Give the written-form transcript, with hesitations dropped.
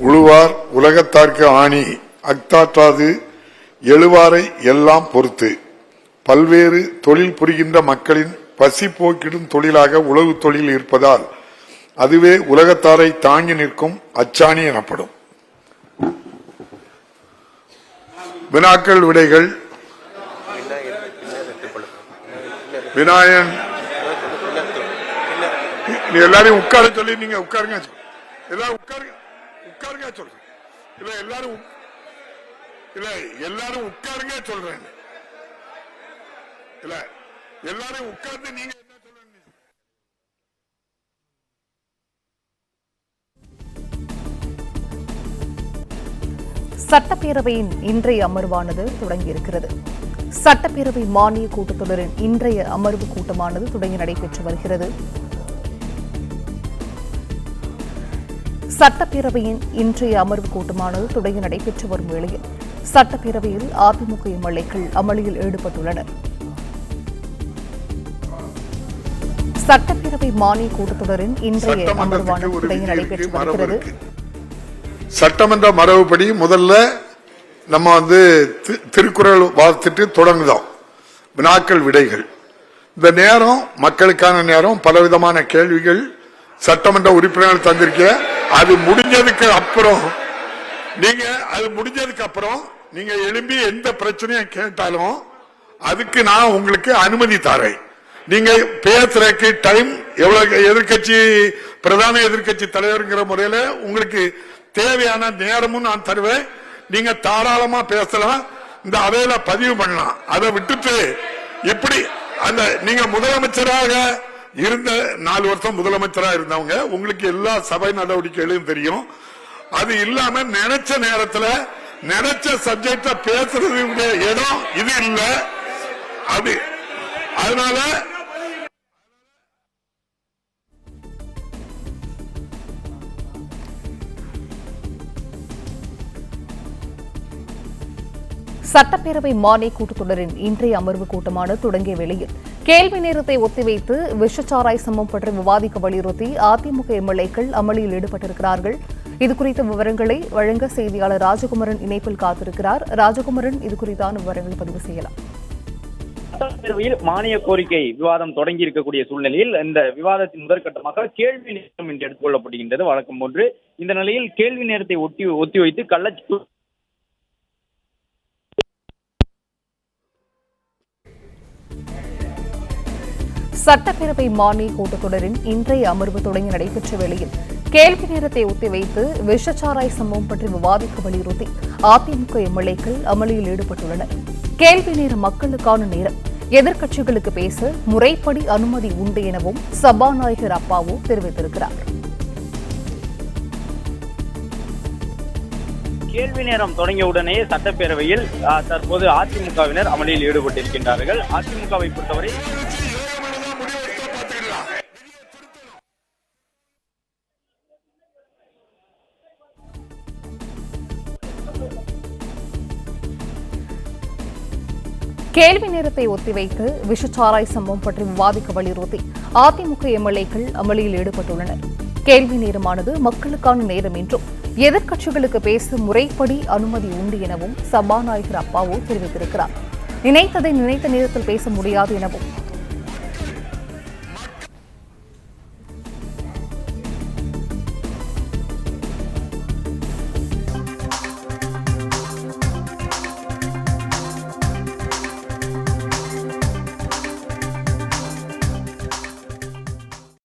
உழுவார் உலகத்தார்க்கு ஆணி அக்தாற்றாது எழுவாரை எல்லாம் பொறுத்து பல்வேறு தொழில் புரிகின்ற மக்களின் பசி போக்கிடும் தொழிலாக உழவு தொழில் இருப்பதால் அதுவே உலகத்தாரை தாங்கி நிற்கும் அச்சாணி எனப்படும். வினாக்கள் விடைகள். விநாயகன் எல்லாரையும் உட்கார சொல்லி நீங்க உட்காருங்க. எல்லாரும் உட்காருங்க சொல்றேன். இல்ல எல்லாரும் உட்காருங்க சொல்றேன். இல்ல எல்லாரும் உட்கார்ந்து நீங்க என்ன சொல்றீங்க? சட்டப்பேரவையின் இன்றைய அமர்வானது தொடங்கியிருக்கிறது. சட்டப்பேரவை மானிய கூட்டத்தொடரின் இன்றைய அமர்வு கூட்டமானது தொடங்கி நடைபெற்று வருகிறது. சட்டப்பேரவையின் இன்றைய அமர்வு கூட்டமானது தொடங்கி நடைபெற்று வரும் வேளையில் சட்டப்பேரவையில் அதிமுக எம்எல்ஏக்கள் அமளியில் ஈடுபட்டுள்ளனர். சட்டப்பேரவை மானிய கூட்டத்தொடரின் இன்றைய அமர்வானது தொடங்கி நடைபெற்று வருகிறது. சட்டமன்ற மரபுப்படி முதல்ல நம்ம திருக்குறள் வாசித்துட்டு தொடங்குதோம். வினாக்கள் விடைகள். இந்த நேரம் மக்களுக்கான நேரம். பலவிதமான கேள்விகள் சட்டமன்ற உறுப்பினர்கள் தந்திருக்க. அது முடிஞ்சதுக்கு அப்புறம் நீங்க எழும்பி எந்த பிரச்சனையும் கேட்டாலும் அதுக்கு நான் உங்களுக்கு அனுமதி தரேன். நீங்க பேசுறதுக்கு டைம் எவ்வளவு பிரதான எதிர்கட்சி தலைவர்ங்கிற முறையில உங்களுக்கு தேவையான நேரமும் நான் தருவேன். நீங்க தாராளமா பேசலாம். இந்த அவையில பதிவு பண்ணலாம். அதை விட்டுட்டு இப்படி நீங்க முதலமைச்சராக இருந்த 4 வருஷம் முதலமைச்சராக இருந்தவங்க உங்களுக்கு எல்லா சபை நடவடிக்கைகளையும் தெரியும். அது இல்லாம நினைச்ச நேரத்தில் நினைச்ச சப்ஜெக்ட பேசுறது இடம் இது இல்ல. அதனால சட்டப்பேரவை மானிய கூட்டத்தொடரின் இன்றைய அமர்வு கூட்டமானது தொடங்கிய வேளையில் கேள்வி நேரத்தை ஒத்திவைத்து விஷச்சாராய் சம்பவம் பற்றி விவாதிக்க வலியுறுத்தி அதிமுக எம்எல்ஏக்கள் அமளியில் ஈடுபட்டிருக்கிறார்கள். இதுகுறித்த விவரங்களை வழங்க செய்தியாளர் ராஜகுமரன் இணைப்பில் காத்திருக்கிறார். ராஜகுமரன், இதுகுறித்தான விவரங்களை பதிவு செய்யலாம். சட்டப்பேரவையில் மானிய கோரிக்கை விவாதம் தொடங்கி இருக்கக்கூடிய சூழ்நிலையில் இந்த விவாதத்தின் முதற்கட்டமாக கேள்வி நேரம் என்று எடுத்துக்கொள்ளப்படுகின்றது வழக்கம் போன்று. இந்த நிலையில் கேள்வி நேரத்தை ஒத்திவைத்து சட்டப்பேரவை மானிய கூட்டத்தொடரின் இன்றைய அமர்வு தொடங்கி நடைபெற்ற வேளையில் கேள்வி நேரத்தை ஒத்திவைத்து விஷச்சாராய் சம்பவம் பற்றி விவாதிக்க வலியுறுத்தி அதிமுக எம்எல்ஏக்கள் அமளியில் ஈடுபட்டுள்ளனர். கேள்வி நேரம் மக்களுக்கான நேரம். எதிர்க்கட்சிகளுக்கு பேச முறைப்படி அனுமதி உண்டு எனவும் சபாநாயகர் அப்பாவு தெரிவித்திருக்கிறார். கேள்வி நேரம் தொடங்கியவுடனே சட்டப்பேரவையில் தற்போது அதிமுகவினர் அமளியில் ஈடுபட்டிருக்கின்றார்கள். அதிமுகவை பொறுத்தவரை கேள்வி நேரத்தை ஒத்திவைத்து விஷச்சாராய் சம்பவம் பற்றி விவாதிக்க வலியுறுத்தி அதிமுக எம்எல்ஏக்கள் அமளியில் ஈடுபட்டுள்ளனர். கேள்வி நேரமானது மக்களுக்கான நேரம் என்றும் எதிர்க்கட்சிகளுக்கு பேச முறைப்படி அனுமதி உண்டு எனவும் சபாநாயகர் அப்பாவு தெரிவித்திருக்கிறார். நினைத்ததை நினைத்த நேரத்தில் பேச முடியாது எனவும்